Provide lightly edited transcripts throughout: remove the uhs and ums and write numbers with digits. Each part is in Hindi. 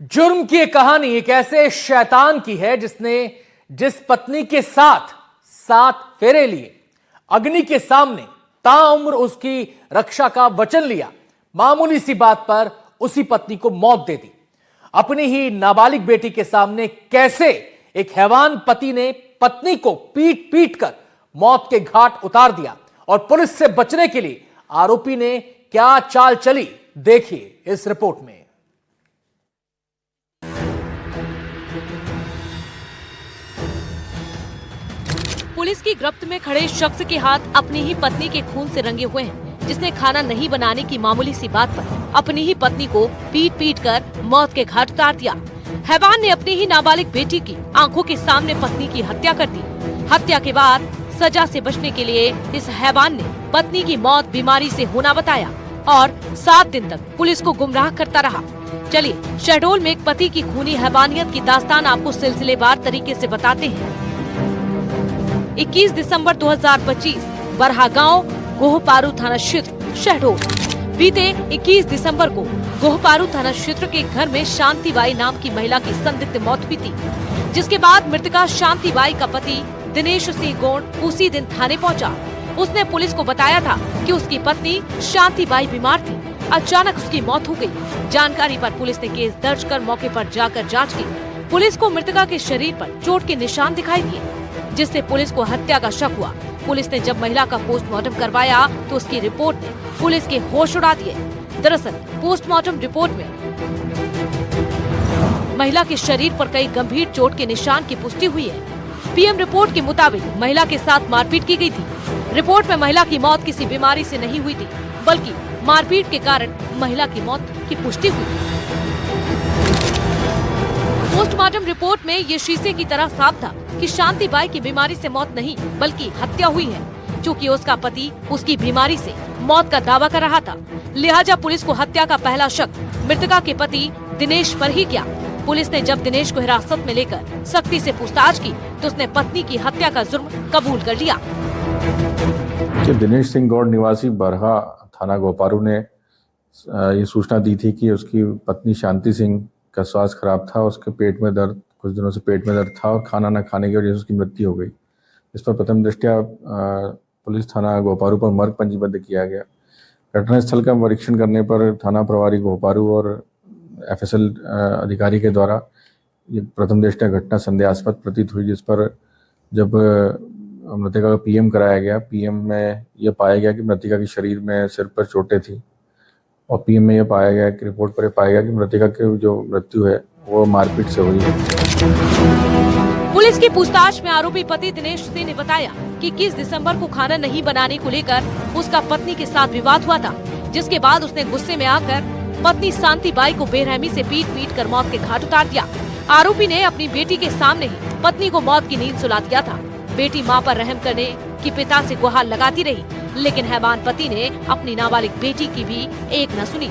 जुर्म की ये कहानी एक ऐसे शैतान की है जिसने जिस पत्नी के साथ 7 फेरे लिए, अग्नि के सामने ताउम्र उसकी रक्षा का वचन लिया, मामूली सी बात पर उसी पत्नी को मौत दे दी। अपनी ही नाबालिग बेटी के सामने कैसे एक हैवान पति ने पत्नी को पीट पीट कर मौत के घाट उतार दिया और पुलिस से बचने के लिए आरोपी ने क्या चाल चली, देखिए इस रिपोर्ट में। पुलिस की गिरफ्त में खड़े शख्स के हाथ अपनी ही पत्नी के खून से रंगे हुए हैं, जिसने खाना नहीं बनाने की मामूली सी बात पर अपनी ही पत्नी को पीट पीट कर मौत के घाट उतार दिया। हैवान ने अपनी ही नाबालिग बेटी की आंखों के सामने पत्नी की हत्या कर दी। हत्या के बाद सजा से बचने के लिए इस हैवान ने पत्नी की मौत बीमारी से होना बताया और 7 दिन तक पुलिस को गुमराह करता रहा। चलिए शहडोल में एक पति की खूनी हैवानियत की दास्तान आपको सिलसिलेवार तरीके से बताते हैं। 21 दिसंबर 2025 बरहा गांव, गोहपारू थाना क्षेत्र, शहडोल। बीते 21 दिसंबर को गोहपारू थाना क्षेत्र के घर में शांतिबाई नाम की महिला की संदिग्ध मौत हुई थी, जिसके बाद मृतका शांतिबाई का पति दिनेश सिंह गौड़ उसी दिन थाने पहुंचा। उसने पुलिस को बताया था कि उसकी पत्नी शांतिबाई बीमार थी, अचानक उसकी मौत हो गई। जानकारी पर पुलिस ने केस दर्ज कर मौके पर जाकर जांच की। पुलिस को मृतका के शरीर पर चोट के निशान दिखाई दिए, जिससे पुलिस को हत्या का शक हुआ। पुलिस ने जब महिला का पोस्टमार्टम करवाया तो उसकी रिपोर्ट ने पुलिस के होश उड़ा दिए। दरअसल पोस्टमार्टम रिपोर्ट में महिला के शरीर पर कई गंभीर चोट के निशान की पुष्टि हुई है। पीएम रिपोर्ट के मुताबिक महिला के साथ मारपीट की गई थी। रिपोर्ट में महिला की मौत किसी बीमारी से नहीं हुई थी, बल्कि मारपीट के कारण महिला की मौत की पुष्टि हुई। पोस्टमार्टम रिपोर्ट में ये शीशे की तरह साफ था कि शांतिबाई की बीमारी से मौत नहीं बल्कि हत्या हुई है। चूँकि उसका पति उसकी बीमारी से मौत का दावा कर रहा था, लिहाजा पुलिस को हत्या का पहला शक मृतका के पति दिनेश पर ही किया। पुलिस ने जब दिनेश को हिरासत में लेकर सख्ती से पूछताछ की तो उसने पत्नी की हत्या का जुर्म कबूल कर लिया। दिनेश सिंह गौड़ निवासी बरहा थाना गोपारू ने ये सूचना दी थी कि उसकी पत्नी शांति सिंह का स्वास्थ्य खराब था। उसके पेट में दर्द, कुछ दिनों से पेट में दर्द था और खाना न खाने की वजह से उसकी मृत्यु हो गई। इस पर प्रथम दृष्टया पुलिस थाना गोपारू पर मर्ग पंजीबद्ध किया गया। घटनास्थल का निरीक्षण करने पर थाना प्रभारी गोपारू और एफएसएल अधिकारी के द्वारा ये प्रथम दृष्टया घटना संदेहास्पद प्रतीत हुई, जिस पर जब मृतका का पीएम कराया गया, पीएम में यह पाया गया कि मृतका के शरीर में सिर पर चोटें थी और पीएम में यह पाया गया कि रिपोर्ट पर पाया गया कि मृतका की जो मृत्यु है वो मारपीट से हुई है। पुलिस की पूछताछ में आरोपी पति दिनेश सिंह ने बताया कि 21 दिसंबर को खाना नहीं बनाने को लेकर उसका पत्नी के साथ विवाद हुआ था, जिसके बाद उसने गुस्से में आकर पत्नी शांतिबाई को बेरहमी से पीट पीट कर मौत के घाट उतार दिया। आरोपी ने अपनी बेटी के सामने ही पत्नी को मौत की नींद सुला दिया था। बेटी मां पर रहम करने की पिता से गुहार लगाती रही, लेकिन हैवान पति ने अपनी नाबालिग बेटी की भी एक न सुनी।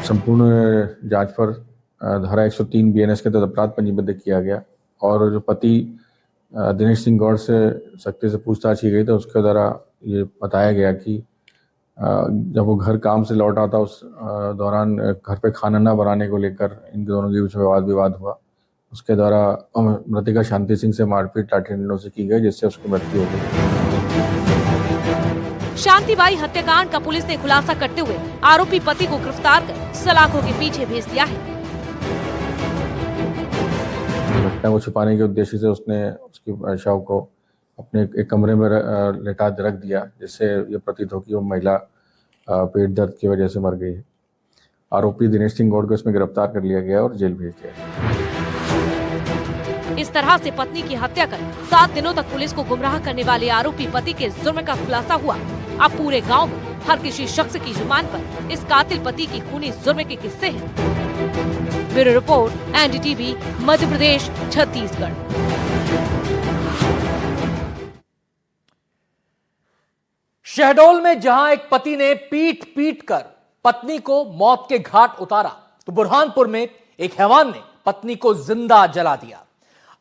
संपूर्ण जांच पर धारा 103 बीएनएस के तहत अपराध पंजीबद्ध किया गया और जो पति दिनेश सिंह गौड़ से सख्ती से पूछताछ की गई तो उसके द्वारा ये बताया गया कि जब वो घर काम से लौटा था उस दौरान घर पे खाना न बनाने को लेकर इन दोनों के बीच में विवाद हुआ। उसके द्वारा मृतका शांति सिंह से मारपीट लाठी डंडों से की गई, जिससे उसकी मृत्यु हो गई। शांतिबाई हत्याकांड का पुलिस ने खुलासा करते हुए आरोपी पति को गिरफ्तार कर सलाखों के पीछे भेज दिया है। घटना को छुपाने के उद्देश्य से उसने उसकी शव को अपने एक कमरे में लेटा रख दिया, जिससे ये प्रतीत हो कि वो महिला पेट दर्द की वजह से मर गई है। आरोपी दिनेश सिंह गौड़ को इसमें गिरफ्तार कर लिया गया और जेल भेज दिया गया। इस तरह से पत्नी की हत्या कर 7 दिनों तक पुलिस को गुमराह करने वाले आरोपी पति के जुर्म का खुलासा हुआ। अब पूरे गांव में हर किसी शख्स की जुबान पर इस कातिल पति की खूनी जुर्म के किस्से हैं। Bureau report, NDTV, Madhya Pradesh, Chhattisgarh. Shahdol में जहां एक पति ने पीट पीट कर पत्नी को मौत के घाट उतारा, तो बुरहानपुर में एक हैवान ने पत्नी को जिंदा जला दिया।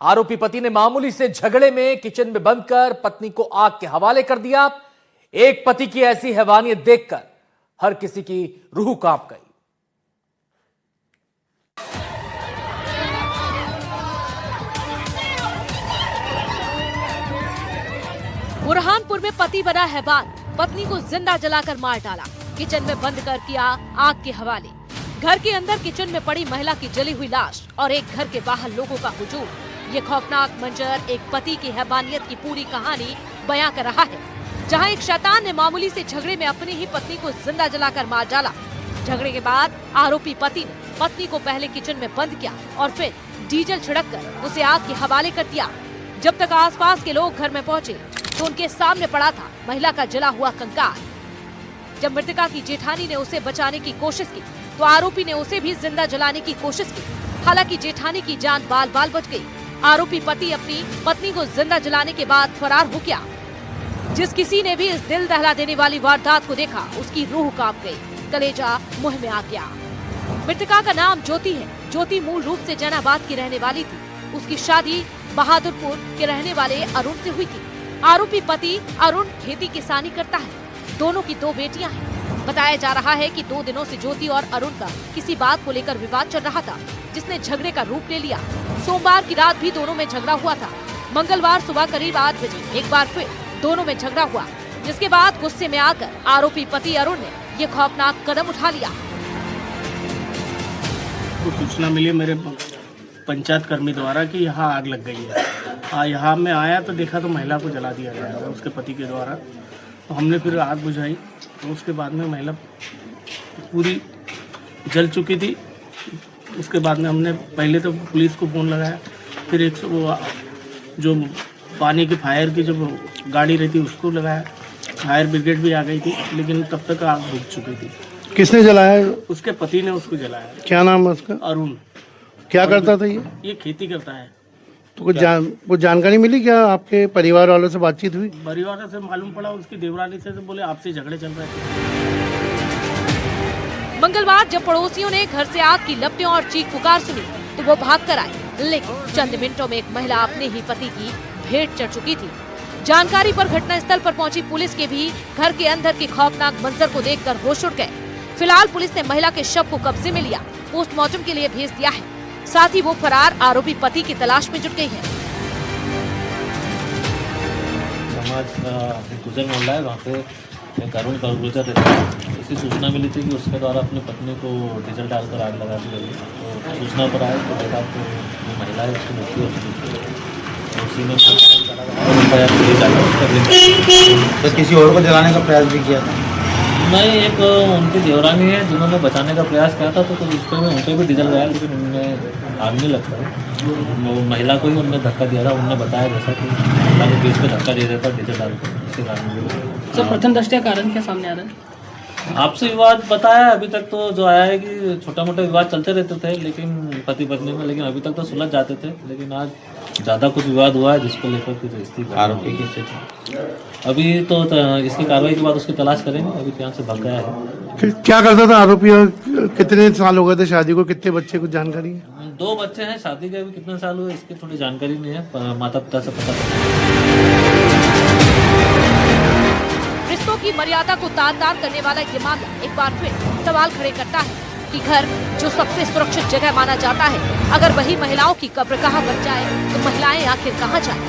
आरोपी पति ने मामूली से झगड़े में किचन में बंद कर पत्नी को आग के हवाले कर दिया। एक पति की ऐसी हैवानियत देखकर हर किसी की रूह कांप गई। बुरहानपुर में पति बना हैवान, पत्नी को जिंदा जलाकर मार डाला, किचन में बंद कर किया आग के हवाले। घर के अंदर किचन में पड़ी महिला की जली हुई लाश और एक घर के बाहर लोगों का हुजूम। ये खौफनाक मंजर एक पति की हैवानियत की पूरी कहानी बयां कर रहा है, जहां एक शैतान ने मामूली से झगड़े में अपनी ही पत्नी को जिंदा जलाकर मार डाला। झगड़े के बाद आरोपी पति ने पत्नी को पहले किचन में बंद किया और फिर डीजल छिड़ककर उसे आग के हवाले कर दिया। जब तक आसपास के लोग घर में पहुंचे तो उनके सामने पड़ा था महिला का जला हुआ कंकाल। जब मृतका की जेठानी ने उसे बचाने की कोशिश की तो आरोपी ने उसे भी जिंदा जलाने की कोशिश की। हालांकि जेठानी की जान बाल बाल बच गई। आरोपी पति अपनी पत्नी को जिंदा जलाने के बाद फरार हो गया। जिस किसी ने भी इस दिल दहला देने वाली वारदात को देखा उसकी रूह कांप गई, कलेजा मुंह में आ गया। मृतका का नाम ज्योति है। ज्योति मूल रूप से जैनाबाद की रहने वाली थी। उसकी शादी बहादुरपुर के रहने वाले अरुण से हुई थी। आरोपी पति अरुण खेती किसानी करता है। दोनों की 2 बेटियां हैं। बताया जा रहा है कि 2 दिनों से ज्योति और अरुण का किसी बात को लेकर विवाद चल रहा था, जिसने झगड़े का रूप ले लिया। सोमवार की रात भी दोनों में झगड़ा हुआ था। मंगलवार सुबह करीब 8 बजे एक बार फिर दोनों में झगड़ा हुआ, जिसके बाद गुस्से में आकर आरोपी पति अरुण ने ये खौफनाक कदम उठा लिया। तो सूचना मिली मेरे पंचायत कर्मी द्वारा कि यहाँ आग लग गई है। यहाँ मैं आया तो देखा तो महिला को जला दिया गया था उसके पति के द्वारा। तो हमने फिर आग बुझाई तो उसके बाद में महिला पूरी जल चुकी थी। उसके बाद में हमने पहले तो पुलिस को फ़ोन लगाया, फिर वो जो पानी की फायर की जो गाड़ी रहती उसको लगाया। फायर ब्रिगेड भी आ गई थी, लेकिन तब तक आग बुझ चुकी थी। किसने जलाया? उसके पति ने उसको जलाया। क्या नाम है उसका? अरुण। क्या करता था ये खेती करता है। तो कुछ जानकारी मिली क्या? आपके परिवार वालों से बातचीत हुई? परिवार से मालूम पड़ा उसकी देवरानी से, तो बोले आपसे झगड़े चल रहे थे। मंगलवार जब पड़ोसियों ने घर से आग की लपटें और चीख पुकार सुनी तो वो भाग कर आए, लेकिन चंद मिनटों में एक महिला अपने ही पति की भेंट चढ़ चुकी थी। जानकारी पर घटनास्थल पर पहुंची पुलिस के भी घर के अंदर के खौफनाक मंजर को देखकर होश उड़ गए। फिलहाल पुलिस ने महिला के शव को कब्जे में लिया, पोस्टमार्टम के लिए भेज दिया है। साथ ही वो फरार आरोपी पति की तलाश में जुट गई है। समाज का गुजर मोहल्ला है, वहाँ पे एक अरुण का गुजर रहता है। इसी सूचना मिली थी कि उसके द्वारा अपनी पत्नी को डीजल डालकर आग लगा दी गई। तो सूचना पर आए तो देखा तो जो महिला है उसकी मृत्यु हो चुकी थी। तो उसी में तो किसी और को जलाने का प्रयास भी किया था? नहीं, एक उनकी देवरानी है जिन्होंने बचाने का प्रयास किया था, तो उस पर उनके भी डीजल गया, लेकिन उनमें आग नहीं लगता है। वो महिला को ही उनने धक्का दिया था। उनने बताया जैसा कि महिला को बीच में धक्का दे देता डीजल डालकर, इसके कारण। तो प्रथम दृष्टया कारण क्या सामने आ रहा है? आपसे विवाद बताया अभी तक तो जो आया है कि छोटा मोटा विवाद चलते रहते थे, लेकिन पति पत्नी में, लेकिन अभी तक तो सुलझ जाते थे। लेकिन आज ज़्यादा कुछ विवाद हुआ है जिसको लेकर फिर इसकी आरोपी की स्थिति अभी तो इसकी कार्रवाई के बाद उसकी तलाश करेंगे। अभी यहाँ से भाग गया है। क्या करता था आरोपी? कितने साल हो गए थे शादी को? कितने बच्चे? कुछ जानकारी है? 2 बच्चे हैं। शादी के अभी कितने साल हुए इसकी थोड़ी जानकारी नहीं है, माता पिता से पता चला। रिश्तों की मर्यादा को तार-तार करने वाला ये मामला एक बार फिर सवाल खड़े करता है कि घर जो सबसे सुरक्षित जगह माना जाता है, अगर वही महिलाओं की कब्रगाह बन जाए तो महिलाएं आखिर कहां जाएं?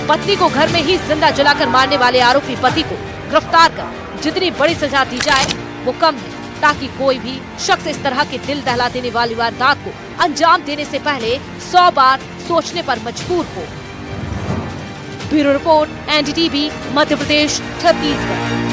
पत्नी को घर में ही जिंदा जलाकर मारने वाले आरोपी पति को गिरफ्तार कर जितनी बड़ी सजा दी जाए वो कम है, ताकि कोई भी शख्स इस तरह के दिल दहला देने वाली वारदात को अंजाम देने से पहले 100 बार सोचने पर मजबूर हो। Bureau report, NDTV, Madhya Pradesh, Chhattisgarh.